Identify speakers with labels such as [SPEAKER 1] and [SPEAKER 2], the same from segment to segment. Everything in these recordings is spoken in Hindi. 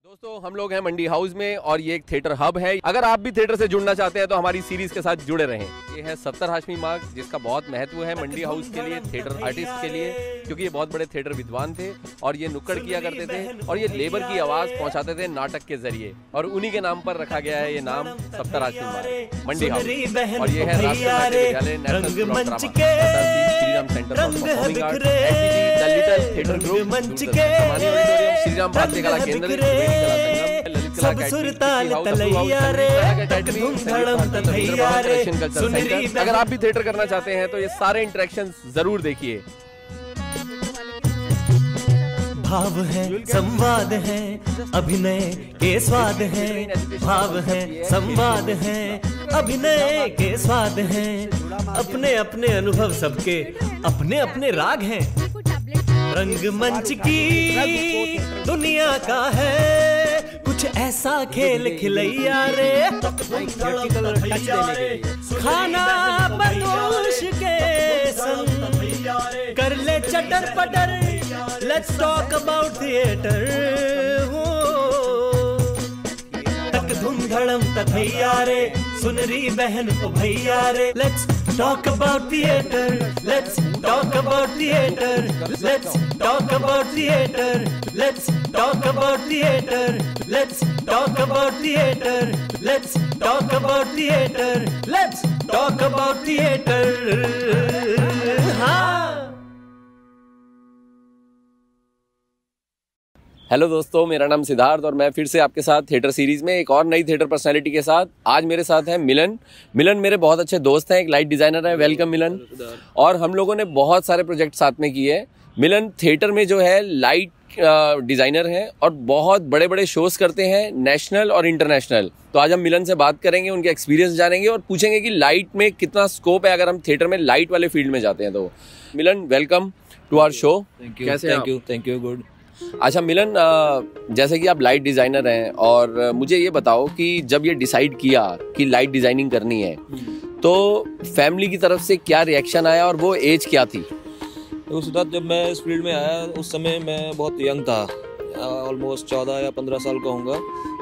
[SPEAKER 1] दोस्तों हम लोग हैं मंडी हाउस में और ये एक थिएटर हब है। अगर आप भी थिएटर से जुड़ना चाहते हैं तो हमारी सीरीज के साथ जुड़े रहें। ये है सत्तर हाशमी मार्ग, जिसका बहुत महत्व है मंडी हाउस के लिए, थिएटर आर्टिस्ट के लिए, क्योंकि ये बहुत बड़े थिएटर विद्वान थे और ये नुक्कड़ किया करते थे और ये लेबर की आवाज पहुंचाते थे नाटक के जरिए, और उन्हीं के नाम पर रखा गया है ये नाम सत्तर हाशमी मार्ग मंडी हाउस। और ये है राष्ट्रीय नाट्य विद्यालय, national school of drama, Shriram centre for performing arts, SPG, the little theatre group, Shriram भारतीय कला केंद्र, सब सुरताल तलैया रे, धूम धड़म तलैया रे, सुनरी। अगर आप भी थिएटर करना चाहते हैं तो ये सारे इंटरेक्शंस जरूर देखिए।
[SPEAKER 2] भाव है, संवाद है, अभिनय के स्वाद है, भाव है, संवाद है, अभिनय के स्वाद है, अपने अपने अनुभव सबके अपने अपने राग हैं। रंगमंच की दुनिया का है कुछ ऐसा खेल खिलैया रे, खाना बदोश के संग कर ले चटर पटर, लेट्स टॉक अबाउट थिएटर। तक धूम धड़म तथैया रे, सुनरी बहन ओ भैया रे, let's talk about theater, let's talk about theater, let's talk about theater, let's talk about theater, let's talk about theater, let's talk about theater, let's talk about theater। हाँ।
[SPEAKER 1] हेलो दोस्तों, मेरा नाम सिद्धार्थ और मैं फिर से आपके साथ थिएटर सीरीज में एक और नई थिएटर पर्सनालिटी के साथ। आज मेरे साथ है मिलन। मिलन मेरे बहुत अच्छे दोस्त हैं, एक लाइट डिजाइनर है। वेलकम मिलन। और हम लोगों ने बहुत सारे प्रोजेक्ट साथ में किए। मिलन थिएटर में जो है लाइट डिजाइनर हैं और बहुत बड़े बड़े शोज करते हैं, नेशनल और इंटरनेशनल। तो आज हम मिलन से बात करेंगे, उनके एक्सपीरियंस जानेंगे और पूछेंगे कि लाइट में कितना स्कोप है अगर हम थिएटर में लाइट वाले फील्ड में जाते हैं तो। Milan, welcome to our show.
[SPEAKER 3] Thank you good.
[SPEAKER 1] अच्छा मिलन, जैसे कि आप लाइट डिज़ाइनर हैं और मुझे ये बताओ कि जब ये डिसाइड किया कि लाइट डिज़ाइनिंग करनी है तो फैमिली की तरफ से क्या रिएक्शन आया और वो एज क्या थी?
[SPEAKER 3] उस वक्त जब मैं इस फील्ड में आया उस समय मैं बहुत यंग था, ऑलमोस्ट 14 या 15 साल का होऊंगा।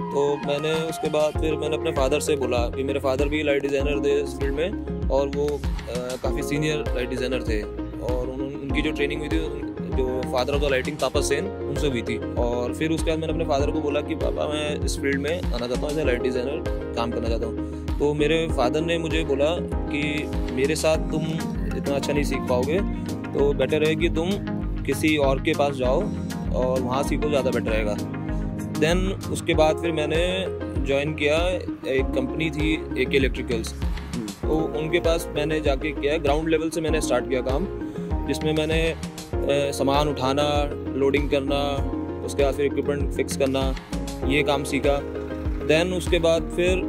[SPEAKER 3] तो मैंने उसके बाद फिर मैंने अपने फादर से बोला कि मेरे फादर भी लाइट डिज़ाइनर थे इस फील्ड में और वो काफ़ी सीनियर लाइट डिज़ाइनर थे और उनकी जो ट्रेनिंग हुई थी, जो फादर ऑफ द लाइटिंग तापस सेन, उनसे हुई थी। और फिर उसके बाद मैंने अपने फादर को बोला कि पापा मैं इस फील्ड में आना चाहता हूँ, एज ए लाइट डिज़ाइनर काम करना चाहता हूँ। तो मेरे फादर ने मुझे बोला कि मेरे साथ तुम इतना अच्छा नहीं सीख पाओगे, तो बेटर है कि तुम किसी और के पास जाओ और वहाँ सीखो, ज़्यादा बेटर रहेगा। देन उसके बाद फिर मैंने ज्वाइन किया, एक कंपनी थी AK इलेक्ट्रिकल्स, तो उनके पास मैंने जाके किया, ग्राउंड लेवल से मैंने स्टार्ट किया काम, जिसमें मैंने सामान उठाना, लोडिंग करना, उसके बाद फिर इक्विपमेंट फिक्स करना, ये काम सीखा। देन उसके बाद फिर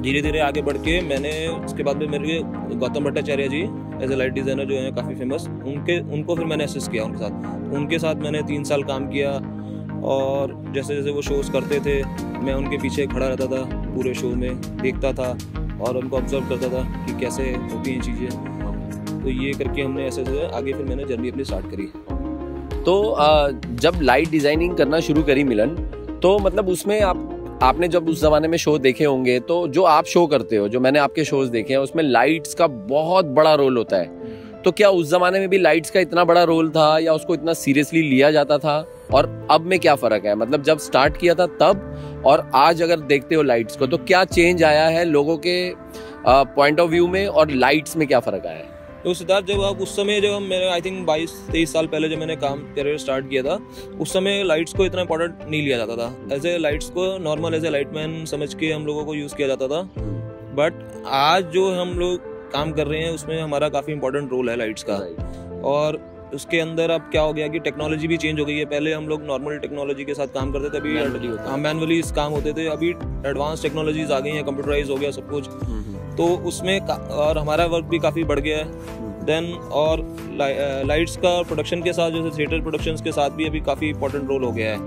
[SPEAKER 3] धीरे धीरे आगे बढ़ के मैंने उसके बाद में मेरे गौतम भट्टाचार्य जी एज ए लाइट डिज़ाइनर जो हैं काफ़ी फेमस, उनको फिर मैंने असिस्ट किया उनके साथ मैंने 3 साल काम किया। और जैसे जैसे वो शोज़ करते थे मैं उनके पीछे खड़ा रहता था, पूरे शो में देखता था और उनको ऑब्जर्व करता था कि कैसे होती हैं चीज़ें। तो ये करके हमने ऐसे आगे फिर मैंने जर्नी अपनी स्टार्ट करी।
[SPEAKER 1] तो जब लाइट डिज़ाइनिंग करना शुरू करी मिलन, तो मतलब उसमें आपने जब उस ज़माने में शो देखे होंगे, तो जो आप शो करते हो, जो मैंने आपके शोज़ देखे हैं, उसमें लाइट्स का बहुत बड़ा रोल होता है। तो क्या उस ज़माने में भी लाइट्स का इतना बड़ा रोल था या उसको इतना सीरियसली लिया जाता था? और अब में क्या फ़र्क है, मतलब जब स्टार्ट किया था तब और आज अगर देखते हो लाइट्स को, तो क्या चेंज आया है लोगों के पॉइंट ऑफ व्यू में और लाइट्स में क्या फ़र्क आया है?
[SPEAKER 3] तो सिद्धार्थ, जब आप उस समय जब मेरे आई थिंक 22-23 साल पहले जब मैंने काम करियर स्टार्ट किया था, उस समय लाइट्स को इतना इंपॉर्टेंट नहीं लिया जाता था। एज ए लाइट्स को नॉर्मल एज ए लाइटमैन समझ के हम लोगों को यूज़ किया जाता था। बट आज जो हम लोग काम कर रहे हैं उसमें हमारा काफ़ी इंपॉर्टेंट रोल है लाइट्स का। और उसके अंदर अब क्या हो गया कि टेक्नोलॉजी भी चेंज हो गई है। पहले हम लोग नॉर्मल टेक्नोलॉजी के साथ काम करते थे, अभी मैनुअली काम होते थे। अभी एडवांस टेक्नोलॉजीज आ गई हैं, कंप्यूटराइज हो गया सब कुछ, तो उसमें और हमारा वर्क भी काफ़ी बढ़ गया है। देन और लाइट्स का प्रोडक्शन के साथ, जैसे थिएटर प्रोडक्शंस के साथ भी अभी काफ़ी इंपॉर्टेंट रोल हो गया है।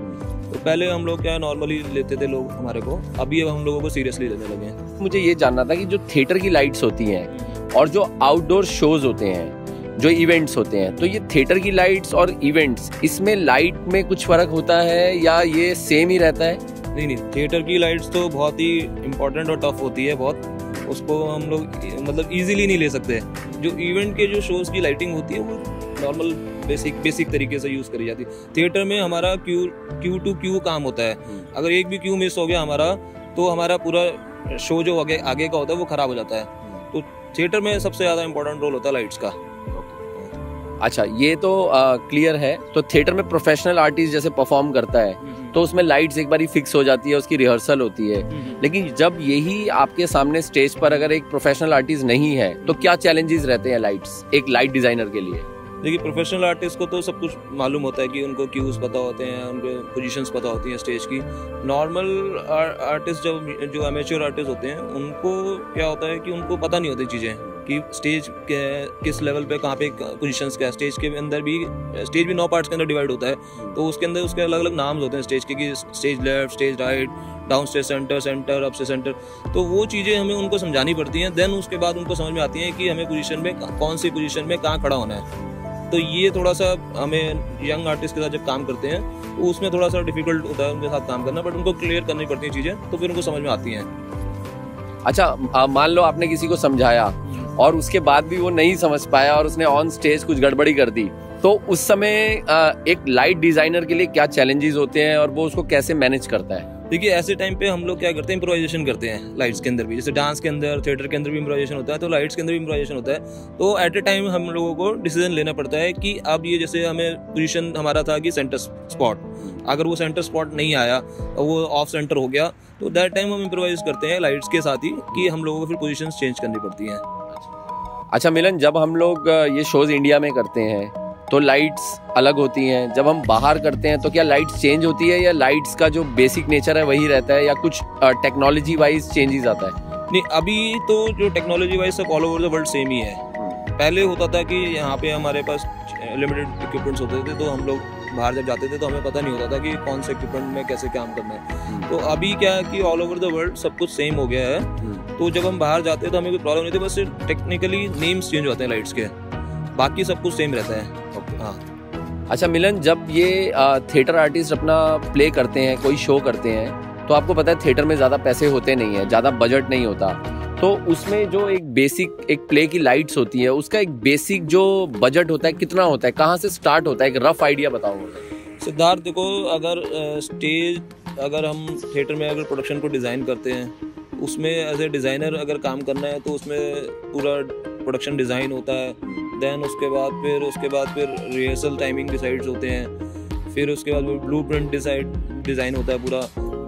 [SPEAKER 3] तो पहले हम लोग क्या नॉर्मली लेते थे लोग हमारे को, अभी अब हम लोगों को सीरियसली लेने लगे हैं।
[SPEAKER 1] मुझे ये जानना था कि जो थिएटर की लाइट्स होती हैं और जो आउटडोर शोज होते हैं, जो इवेंट्स होते हैं, तो ये थिएटर की लाइट्स और इवेंट्स, इसमें लाइट में कुछ फर्क होता है या ये सेम ही रहता है?
[SPEAKER 3] नहीं, थिएटर की लाइट्स तो बहुत ही इम्पोर्टेंट और टफ होती है बहुत, उसको हम लोग मतलब इजीली नहीं ले सकते। जो इवेंट के जो शोज़ की लाइटिंग होती है वो नॉर्मल बेसिक तरीके से यूज़ करी जाती है। थिएटर में हमारा क्यू टू क्यू काम होता है, अगर एक भी क्यू मिस हो गया हमारा, तो हमारा पूरा शो जो आगे का होता है वो ख़राब हो जाता है। तो थिएटर में सबसे ज़्यादा इंपॉर्टेंट रोल होता है लाइट्स का।
[SPEAKER 1] अच्छा, ये तो क्लियर है। तो थिएटर में प्रोफेशनल आर्टिस्ट जैसे परफॉर्म करता है तो उसमें लाइट्स एक बारी फिक्स हो जाती है, उसकी रिहर्सल होती है, लेकिन जब यही आपके सामने स्टेज पर अगर एक प्रोफेशनल आर्टिस्ट नहीं है तो क्या चैलेंजेस रहते हैं लाइट्स एक लाइट डिजाइनर के लिए?
[SPEAKER 3] देखिए, प्रोफेशनल आर्टिस्ट को तो सब कुछ मालूम होता है कि उनको क्यूज पता होते हैं, उनको पोजीशंस पता होती हैं स्टेज की। नॉर्मल आर्टिस्ट जो अमेच्योर आर्टिस्ट होते हैं उनको क्या होता है कि उनको पता नहीं होती चीज़ें कि स्टेज किस लेवल पे कहाँ पे पोजीशंस क्या है। स्टेज के अंदर भी 9 पार्ट्स के अंदर डिवाइड होता है, तो उसके अंदर उसके अलग अलग नाम्स होते हैं स्टेज के, कि stage left, stage right, down stage centre, up stage centre. तो वो चीज़ें हमें उनको समझानी पड़ती हैं। देन उसके बाद उनको समझ में आती है कि हमें पोजीशन में कौन सी पोजीशन में कहाँ खड़ा होना है। तो ये थोड़ा सा हमें यंग आर्टिस्ट के साथ जब काम करते हैं तो उसमें थोड़ा सा डिफिकल्ट होता है उनके साथ काम करना, बट उनको क्लियर करनी पड़ती हैं चीज़ें, तो फिर उनको समझ में आती हैं।
[SPEAKER 1] अच्छा, मान लो आपने किसी को समझाया और उसके बाद भी वो नहीं समझ पाया और उसने ऑन स्टेज कुछ गड़बड़ी कर दी, तो उस समय एक लाइट डिजाइनर के लिए क्या चैलेंजेस होते हैं और वो उसको कैसे मैनेज करता है?
[SPEAKER 3] देखिए, ऐसे टाइम पे हम लोग क्या करते हैं, इम्प्रोवाइजेशन करते हैं लाइट्स के अंदर भी। जैसे डांस के अंदर, थिएटर के अंदर भी इम्प्रोवाइजेशन होता है, तो लाइट्स के अंदर भी इम्प्रोवाइजेशन होता है। तो एट ए टाइम हम लोगों को डिसीजन लेना पड़ता है कि अब ये, जैसे हमें पोजीशन हमारा था कि सेंटर स्पॉट, अगर वो सेंटर स्पॉट नहीं आया और वो ऑफ सेंटर हो गया, तो दैट टाइम हम इम्प्रोवाइज करते हैं लाइट्स के साथ ही, कि हम लोगों को फिर पोजीशन चेंज करनी पड़ती हैं।
[SPEAKER 1] अच्छा मिलन, जब हम लोग ये शोज इंडिया में करते हैं तो लाइट्स अलग होती हैं, जब हम बाहर करते हैं तो क्या लाइट्स चेंज होती है या लाइट्स का जो बेसिक नेचर है वही रहता है, या कुछ टेक्नोलॉजी वाइज चेंजेस आता है?
[SPEAKER 3] नहीं, अभी तो जो टेक्नोलॉजी वाइज सब all over the world same ही है। पहले होता था कि यहाँ पे हमारे पास लिमिटेड इक्विपमेंट्स होते थे, तो हम लोग बाहर जब जाते थे तो हमें पता नहीं होता था कि कौन से इक्विपमेंट में कैसे काम करना है। तो अभी क्या है कि ऑल ओवर द वर्ल्ड सब कुछ सेम हो गया है, तो जब हम बाहर जाते हैं तो हमें कोई प्रॉब्लम नहीं थी, बस टेक्निकली नेम्स चेंज होते हैं लाइट्स के, बाकी सब कुछ सेम रहता है। हाँ।
[SPEAKER 1] अच्छा मिलन, जब ये थिएटर आर्टिस्ट अपना प्ले करते हैं, कोई शो करते हैं, तो आपको पता है थिएटर में ज़्यादा पैसे होते नहीं है, ज़्यादा बजट नहीं होता, तो उसमें जो एक बेसिक एक प्ले की लाइट्स होती है उसका एक बेसिक जो बजट होता है कितना होता है, कहाँ से स्टार्ट होता है, एक रफ आइडिया बताओ।
[SPEAKER 3] सिद्धार्थ, देखो, अगर हम थिएटर में अगर प्रोडक्शन को डिज़ाइन करते हैं, उसमें एज ए डिज़ाइनर अगर काम करना है तो उसमें पूरा प्रोडक्शन डिज़ाइन होता है। देन उसके बाद फिर रिहर्सल टाइमिंग डिसाइड्स होते हैं, फिर उसके बाद ब्लूप्रिंट डिज़ाइन होता है पूरा।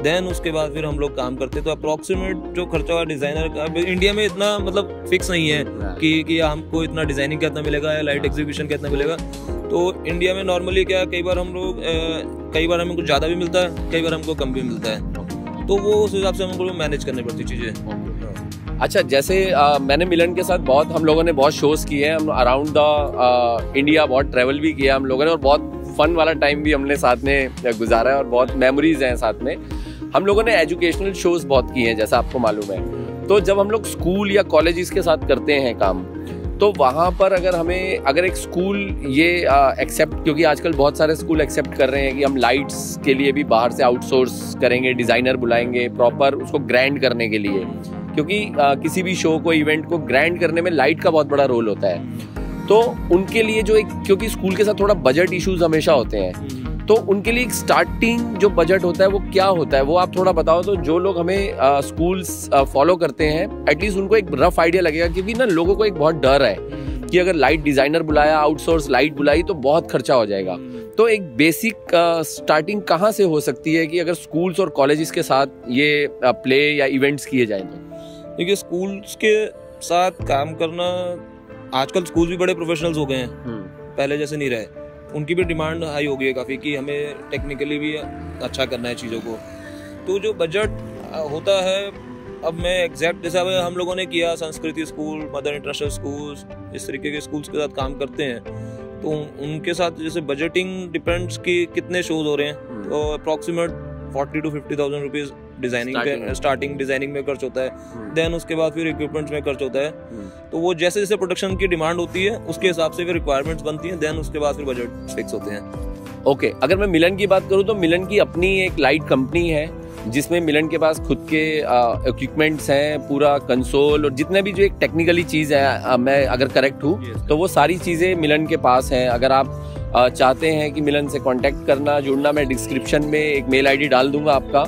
[SPEAKER 3] देन उसके बाद फिर हम लोग काम करते हैं। तो अप्रॉक्सीमेट जो खर्चा हुआ डिज़ाइनर का, इंडिया में इतना मतलब फिक्स नहीं है कि हमको इतना डिज़ाइनिंग का इतना मिलेगा या लाइट एग्जीक्यूशन का इतना मिलेगा। तो इंडिया में नॉर्मली क्या, कई बार हमें कुछ ज़्यादा भी मिलता है, कई बार हमको कम भी मिलता है, तो वो उस हिसाब से हमको मैनेज करनी पड़ती चीज़ें।
[SPEAKER 1] अच्छा, जैसे मैंने मिलन के साथ हम लोगों ने बहुत शोज़ किए हैं, हम अराउंड द इंडिया बहुत ट्रैवल भी किया हम लोगों ने, और बहुत फन वाला टाइम भी हमने साथ में गुजारा है और बहुत मेमोरीज हैं साथ में। हम लोगों ने एजुकेशनल शोज़ बहुत किए हैं, जैसा आपको मालूम है। तो जब हम लोग स्कूल या कॉलेजेस के साथ करते हैं काम, तो वहाँ पर अगर एक स्कूल ये एक्सेप्ट, क्योंकि आजकल बहुत सारे स्कूल एक्सेप्ट कर रहे हैं कि हम लाइट्स के लिए भी बाहर से आउटसोर्स करेंगे, डिज़ाइनर बुलाएंगे प्रॉपर उसको ग्रैंड करने के लिए, क्योंकि किसी भी शो को, इवेंट को ग्रैंड करने में लाइट का बहुत बड़ा रोल होता है। तो उनके लिए क्योंकि स्कूल के साथ थोड़ा बजट इश्यूज हमेशा होते हैं, तो उनके लिए एक स्टार्टिंग जो बजट होता है वो क्या होता है, वो आप थोड़ा बताओ। तो जो लोग हमें स्कूल्स फॉलो करते हैं, एटलीस्ट उनको एक रफ आइडिया लगेगा, क्योंकि ना लोगों को एक बहुत डर है कि अगर लाइट डिजाइनर बुलाया, आउटसोर्स लाइट बुलाई तो बहुत खर्चा हो जाएगा। तो एक बेसिक स्टार्टिंग कहाँ से हो सकती है कि अगर स्कूल्स और कॉलेजेस के साथ ये प्ले या इवेंट्स किए जाएं? तो
[SPEAKER 3] देखिए, स्कूल्स के साथ काम करना, आजकल स्कूल भी बड़े प्रोफेशनल्स हो गए हैं, पहले जैसे नहीं रहे। उनकी भी डिमांड हाई हो गई है काफ़ी कि हमें टेक्निकली भी अच्छा करना है चीज़ों को। तो जो बजट होता है, अब मैं एग्जैक्ट, जैसे हम लोगों ने किया संस्कृति स्कूल, मदर इंटरनेशनल स्कूल्स, इस तरीके के स्कूल्स के साथ काम करते हैं, तो उनके साथ जैसे बजटिंग डिपेंड्स कि कितने शोज हो रहे हैं, तो अप्रॉक्सीमेट 40,000 to 50,000 रुपीज़ डिजाइनिंग पे, स्टार्टिंग डिजाइनिंग में खर्च होता है, देन उसके बाद फिर इक्विपमेंट्स में खर्च होता है। तो वो जैसे जैसे प्रोडक्शन की डिमांड होती है उसके हिसाब से फिर रिक्वायरमेंट्स बनती हैं, देन उसके बाद फिर बजट फिक्स होते हैं।
[SPEAKER 1] ओके, अगर मैं मिलन की बात करूं तो मिलन की अपनी एक लाइट कंपनी है जिसमें मिलन के पास खुद के इक्विपमेंट्स हैं, पूरा कंसोल और जितने भी जो एक टेक्निकली चीज़ है, मैं अगर करेक्ट हूँ तो वो सारी चीज़ें मिलन के पास हैं। अगर आप चाहते हैं कि मिलन से कांटेक्ट करना, जुड़ना, मैं डिस्क्रिप्शन में एक मेल आईडी डाल दूंगा आपका,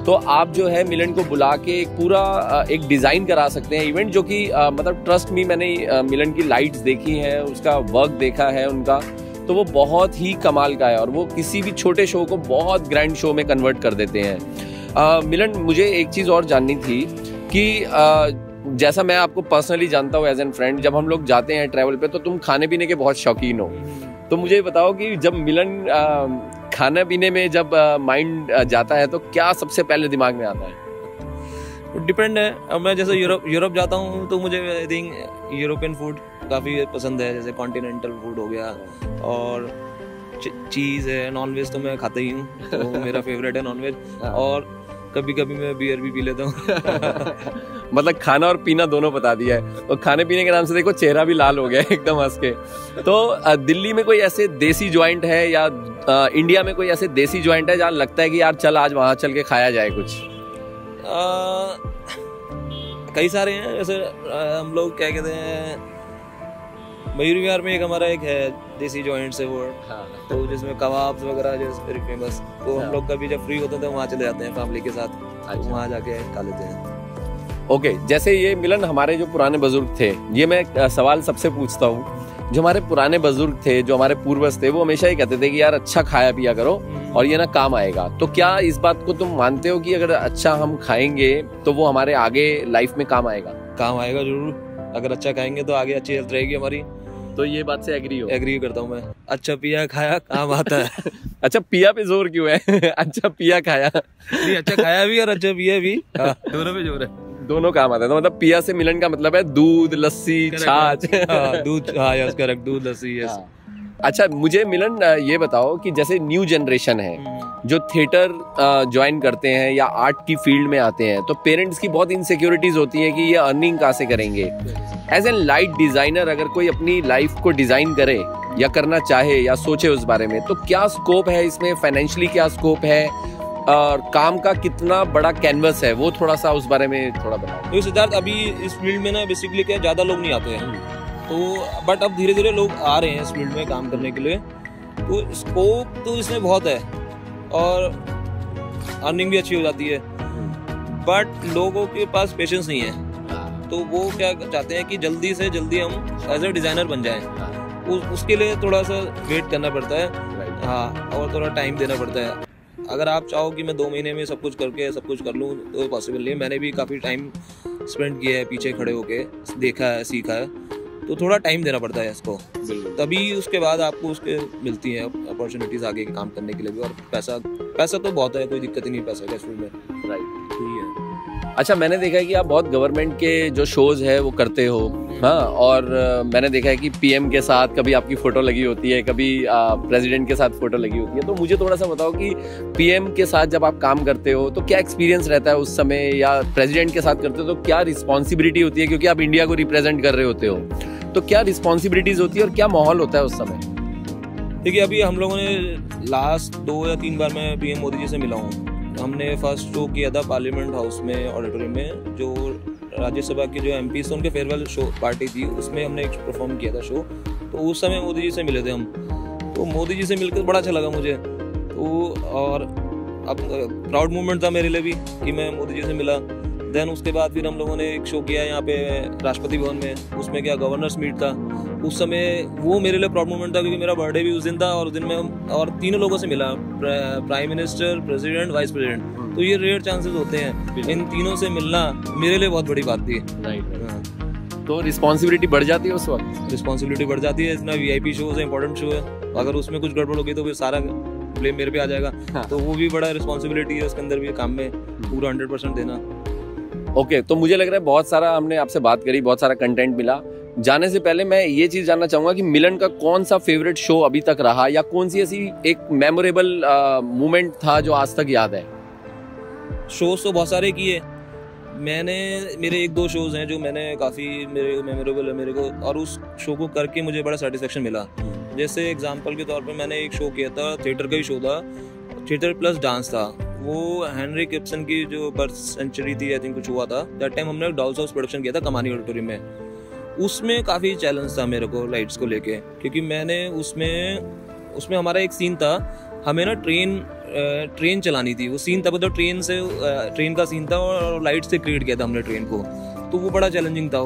[SPEAKER 1] तो आप जो है मिलन को बुला के एक पूरा एक डिज़ाइन करा सकते हैं इवेंट, जो कि मतलब ट्रस्ट मी, मैंने मिलन की लाइट्स देखी हैं, उसका वर्क देखा है उनका, तो वो बहुत ही कमाल का है और वो किसी भी छोटे शो को बहुत ग्रैंड शो में कन्वर्ट कर देते हैं। मिलन, मुझे एक चीज़ और जाननी थी कि जैसा मैं आपको पर्सनली जानता हूँ एज एन फ्रेंड, जब हम लोग जाते हैं ट्रैवल पे तो तुम खाने पीने के बहुत शौकीन हो, तो मुझे बताओ कि जब मिलन खाने पीने में जब माइंड जाता है तो क्या सबसे पहले दिमाग में आता है?
[SPEAKER 3] डिपेंड है। अब मैं जैसे यूरोप जाता हूँ तो मुझे आई थिंक यूरोपियन फूड काफ़ी पसंद है, जैसे कॉन्टिनेंटल फूड हो गया और चीज़ है। नॉनवेज तो मैं खाता ही हूँ, तो मेरा फेवरेट है नॉनवेज, और कभी कभी मैं बियर भी पी लेता हूँ।
[SPEAKER 1] मतलब खाना और पीना दोनों बता दिया है। और खाने पीने के नाम से देखो चेहरा भी लाल हो गया है एकदम हंस के। तो दिल्ली में कोई ऐसे देसी जॉइंट है या इंडिया में कोई ऐसे देसी जॉइंट है जहाँ लगता है कि यार चल आज वहाँ चल के खाया जाए कुछ?
[SPEAKER 3] कई सारे हैं, जैसे हम लोग क्या कहते हैं, मयूर विहार में हमारा एक है देसी जॉइंट्स है वो, तो जिसमें कबाब्स वगैरह जो वेरी फेमस, तो हम लोग कभी जब फ्री होते हैं तो वहाँ चले जाते हैं फैमिली के साथ, तो वहाँ जाके खा लेते हैं।
[SPEAKER 1] ओके, जैसे ये मिलन हमारे जो पुराने बुजुर्ग थे, ये मैं सवाल सबसे पूछता हूँ, जो हमारे पुराने बुजुर्ग थे, जो हमारे पूर्वज थे, वो हमेशा ही कहते थे कि यार अच्छा खाया पिया करो और ये ना काम आएगा। तो क्या इस बात को तुम मानते हो कि अगर अच्छा हम खाएंगे तो वो हमारे आगे लाइफ में काम आएगा?
[SPEAKER 3] काम आएगा जरूर, अगर अच्छा खाएंगे तो आगे अच्छी हेल्थ रहेगी हमारी।
[SPEAKER 1] तो ये बात से एग्री हो?
[SPEAKER 3] एग्री करता हूँ मैं। अच्छा पिया खाया काम आता है।
[SPEAKER 1] अच्छा पिया पे जोर क्यों है? अच्छा पिया खाया
[SPEAKER 3] नहीं, अच्छा खाया भी और अच्छा पिया भी, दोनों पे जोर है।
[SPEAKER 1] दोनों काम आते हैं। तो मतलब पिया से मिलन का मतलब है दूध, लस्सी, छाछ।
[SPEAKER 3] दूध, हाँ यस करेक्ट, दूध लस्सी यस।
[SPEAKER 1] अच्छा मुझे मिलन ये बताओ कि जैसे न्यू जनरेशन है जो थिएटर ज्वाइन करते हैं या आर्ट की फील्ड में आते हैं, तो पेरेंट्स की बहुत इनसिक्योरिटीज होती है कि ये अर्निंग कहाँ से करेंगे। एज एन लाइट डिजाइनर अगर कोई अपनी लाइफ को डिजाइन करे या करना चाहे या सोचे उस बारे में, तो क्या स्कोप है इसमें, फाइनेंशियली क्या स्कोप है और काम का कितना बड़ा कैनवस है, वो थोड़ा सा उस बारे में थोड़ा बताओ।
[SPEAKER 3] तो सिद्धार्थ, अभी इस फील्ड में ना बेसिकली क्या ज्यादा लोग नहीं आते हैं, तो बट अब धीरे धीरे लोग आ रहे हैं इस फील्ड में काम करने के लिए, तो स्कोप तो इसमें बहुत है और अर्निंग भी अच्छी हो जाती है, बट लोगों के पास पेशेंस नहीं है। तो वो क्या चाहते हैं कि जल्दी से जल्दी हम एज ए डिजाइनर बन जाएं, उसके लिए थोड़ा सा वेट करना पड़ता है, हाँ, और थोड़ा टाइम देना पड़ता है। अगर आप चाहो कि मैं 2 महीने में सब कुछ करके सब कुछ कर लूँ तो पॉसिबल नहीं है। मैंने भी काफ़ी टाइम स्पेंड किया है पीछे खड़े होके, देखा है, सीखा है, तो थोड़ा टाइम देना पड़ता है इसको, तभी उसके बाद आपको उसके मिलती हैं अपॉर्चुनिटीज आगे काम करने के लिए भी। और पैसा तो बहुत है, कोई दिक्कत ही नहीं पैसा का फील्ड में, राइट, ठीक है।
[SPEAKER 1] अच्छा, मैंने देखा है कि आप बहुत गवर्नमेंट के जो शोज है वो करते हो, हाँ, और मैंने देखा है कि पीएम के साथ कभी आपकी फोटो लगी होती है, कभी प्रेसिडेंट के साथ फोटो लगी होती है। तो मुझे थोड़ा सा बताओ कि पीएम के साथ जब आप काम करते हो तो क्या एक्सपीरियंस रहता है उस समय, या प्रेसिडेंट के साथ करते हो तो क्या रिस्पॉन्सिबिलिटी होती है, क्योंकि आप इंडिया को रिप्रेजेंट कर रहे होते हो, तो क्या रिस्पॉन्सिबिलिटीज होती है और क्या माहौल होता है उस समय?
[SPEAKER 3] देखिए, अभी हम लोगों ने लास्ट 2 या 3 बार मैं पीएम मोदी जी से मिला हूँ। हमने फर्स्ट शो किया था पार्लियामेंट हाउस में, ऑडिटोरियम में, जो राज्यसभा के जो एमपी थे उनके फेयरवेल शो पार्टी थी, उसमें हमने एक परफॉर्म किया था शो। तो उस समय मोदी जी से मिले थे हम, तो मोदी जी से मिलकर बड़ा अच्छा लगा मुझे। तो और अब प्राउड मोमेंट था मेरे लिए भी कि मैं मोदी जी से मिला। देन उसके बाद फिर हम लोगों ने एक शो किया यहाँ पे राष्ट्रपति भवन में, उसमें क्या गवर्नर्स मीट था। उस समय वो मेरे लिए प्राउड मोमेंट था क्योंकि मेरा बर्थडे भी उस दिन था, और उस दिन में और 3 लोगों से मिला, prime minister, president, vice president. तो ये रेयर चांसेस होते हैं, इन तीनों से मिलना मेरे लिए बहुत बड़ी बात थी।
[SPEAKER 1] राइट, तो रिस्पॉन्सिबिलिटी बढ़ जाती है उस वक्त?
[SPEAKER 3] रिस्पॉन्सिबिलिटी बढ़ जाती है, इतना वीआईपी शो है, इंपॉर्टेंट शो है, अगर उसमें कुछ गड़बड़ होगी तो फिर सारा ब्लेम मेरे पे आ जाएगा। हाँ। तो वो भी बड़ा रिस्पॉन्सिबिलिटी है उसके अंदर भी, काम में पूरा 100% देना।
[SPEAKER 1] ओके, तो मुझे लग रहा है बहुत सारा हमने आपसे बात करी, बहुत सारा कंटेंट मिला। जाने से पहले मैं ये चीज़ जानना चाहूँगा कि मिलन का कौन सा फेवरेट शो अभी तक रहा, या कौन सी ऐसी एक मेमोरेबल मोमेंट था जो आज तक याद है?
[SPEAKER 3] शोज तो बहुत सारे किए मैंने, मेरे 1-2 शोज हैं जो मैंने काफ़ी मेरे मेमोरेबल है मेरे को, और उस शो को करके मुझे बड़ा सेटिस्फेक्शन मिला। जैसे एग्जांपल के तौर पे मैंने एक शो किया था, थिएटर का ही शो था, थिएटर प्लस डांस था। वो हेनरी गिब्सन की जो बर्थ सेंचुरी थी आई थिंक कुछ हुआ था, दैट टाइम हमने डॉल्स हाउस प्रोडक्शन किया था कमानी ऑडिटोरियम में। उसमें काफ़ी चैलेंज था मेरे को लाइट्स को लेके, क्योंकि मैंने उसमें हमारा एक सीन था, हमें ना ट्रेन चलानी थी। वो सीन था मतलब ट्रेन का सीन था और लाइट से क्रिएट किया था हमने ट्रेन को, तो वो बड़ा चैलेंजिंग था।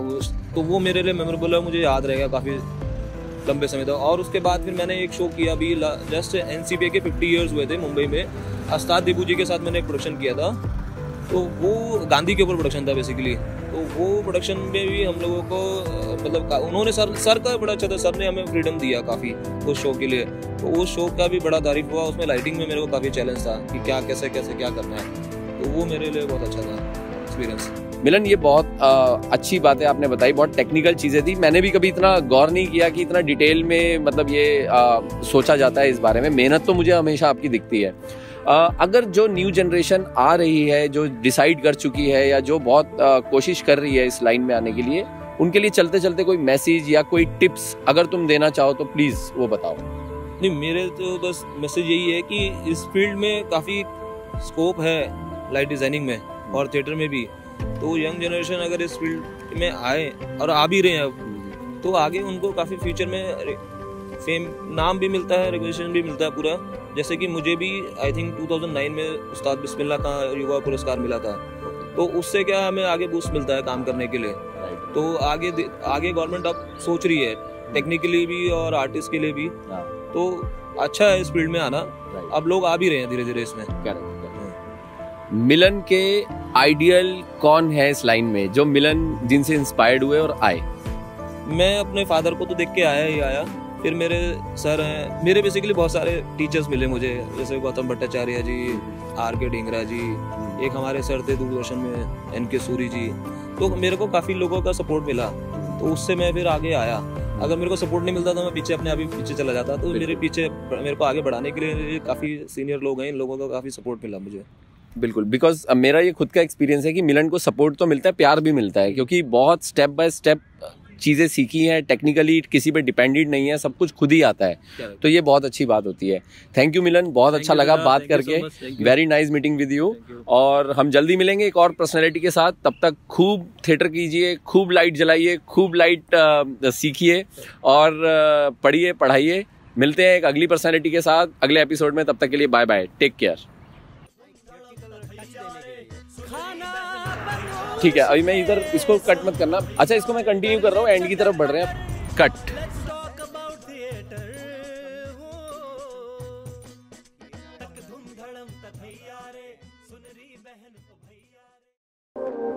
[SPEAKER 3] तो वो मेरे लिए मेमोरेबल है, मुझे याद रहेगा काफ़ी लंबे समय तक। और उसके बाद फिर मैंने एक शो किया अभी जस्ट NCPA के 50 ईयर्स हुए थे मुंबई में, अस्ताद दीपू जी के साथ मैंने एक प्रोडक्शन किया था। तो वो गांधी के ऊपर प्रोडक्शन था बेसिकली। तो वो प्रोडक्शन में भी हम लोगों को मतलब उन्होंने सर का बड़ा अच्छा था, सर ने हमें फ्रीडम दिया काफ़ी उस शो के लिए। तो उस शो का भी बड़ा तारीफ हुआ। उसमें लाइटिंग में मेरे को काफ़ी चैलेंज था कि क्या कैसे क्या करना है। तो वो मेरे लिए बहुत अच्छा था एक्सपीरियंस।
[SPEAKER 1] मिलन, ये बहुत अच्छी बात है आपने बताई, बहुत टेक्निकल चीज़ें थी। मैंने भी कभी इतना गौर नहीं किया कि इतना डिटेल में मतलब ये सोचा जाता है इस बारे में। मेहनत तो मुझे हमेशा आपकी दिखती है। अगर जो न्यू जनरेशन आ रही है, जो डिसाइड कर चुकी है या जो बहुत कोशिश कर रही है इस लाइन में आने के लिए, उनके लिए चलते चलते कोई मैसेज या कोई टिप्स अगर तुम देना चाहो तो प्लीज़ वो बताओ।
[SPEAKER 3] नहीं, मेरे तो बस मैसेज यही है कि इस फील्ड में काफ़ी स्कोप है लाइट डिज़ाइनिंग में और थिएटर में भी। तो यंग जनरेशन अगर इस फील्ड में आए और आ भी रहे हैं अब, तो आगे उनको काफ़ी फ्यूचर में फेम, नाम भी मिलता है, रिकॉग्निशन भी मिलता है पूरा। जैसे कि मुझे भी आई थिंक 2009 में उस्ताद बिस्मिल्लाह का युवा पुरस्कार मिला था। तो उससे क्या हमें आगे बूस्ट मिलता है काम करने के लिए। तो आगे गवर्नमेंट अब सोच रही है टेक्निकली भी और आर्टिस्ट के लिए भी। तो अच्छा है इस फील्ड में आना। अब लोग आ भी रहे हैं धीरे धीरे इसमें।
[SPEAKER 1] मिलन के आइडियल कौन है इस लाइन में, जो मिलन जिनसे इंस्पायर्ड हुए और आए?
[SPEAKER 3] मैं अपने फादर को तो देख के आया, फिर मेरे सर हैं, मेरे बेसिकली बहुत सारे टीचर्स मिले मुझे, जैसे गौतम भट्टाचार्य जी, RK ढींगरा जी, एक हमारे सर थे दूरदर्शन में NK सूरी जी। तो मेरे को काफ़ी लोगों का सपोर्ट मिला, तो उससे मैं फिर आगे आया। अगर मेरे को सपोर्ट नहीं मिलता तो मैं पीछे अपने आप ही पीछे चला जाता। तो मेरे को आगे बढ़ाने के लिए काफ़ी सीनियर लोग हैं, इन लोगों का काफ़ी सपोर्ट मिला मुझे।
[SPEAKER 1] बिल्कुल, बिकॉज मेरा ये खुद का एक्सपीरियंस है कि मिलन को सपोर्ट तो मिलता है, प्यार भी मिलता है, क्योंकि बहुत स्टेप बाय स्टेप चीज़ें सीखी हैं, टेक्निकली किसी पे डिपेंडेंट नहीं है, सब कुछ खुद ही आता है। तो ये बहुत अच्छी बात होती है। थैंक यू मिलन, बहुत अच्छा लगा बात करके। Very nice meeting with you. और हम जल्दी मिलेंगे एक और पर्सनैलिटी के साथ। तब तक खूब थिएटर कीजिए, खूब लाइट जलाइए, खूब लाइट सीखिए और पढ़िए, पढ़ाइए। मिलते हैं एक अगली पर्सनैलिटी के साथ अगले एपिसोड में। तब तक के लिए बाय बाय, टेक केयर। ठीक है, अभी मैं इधर इसको कट मत करना। अच्छा, इसको मैं कंटिन्यू कर रहा हूँ, एंड की तरफ बढ़ रहे हैं। कट।
[SPEAKER 2] धूम धड़म तथैया रे, सुन री बहन ओ भैया रे।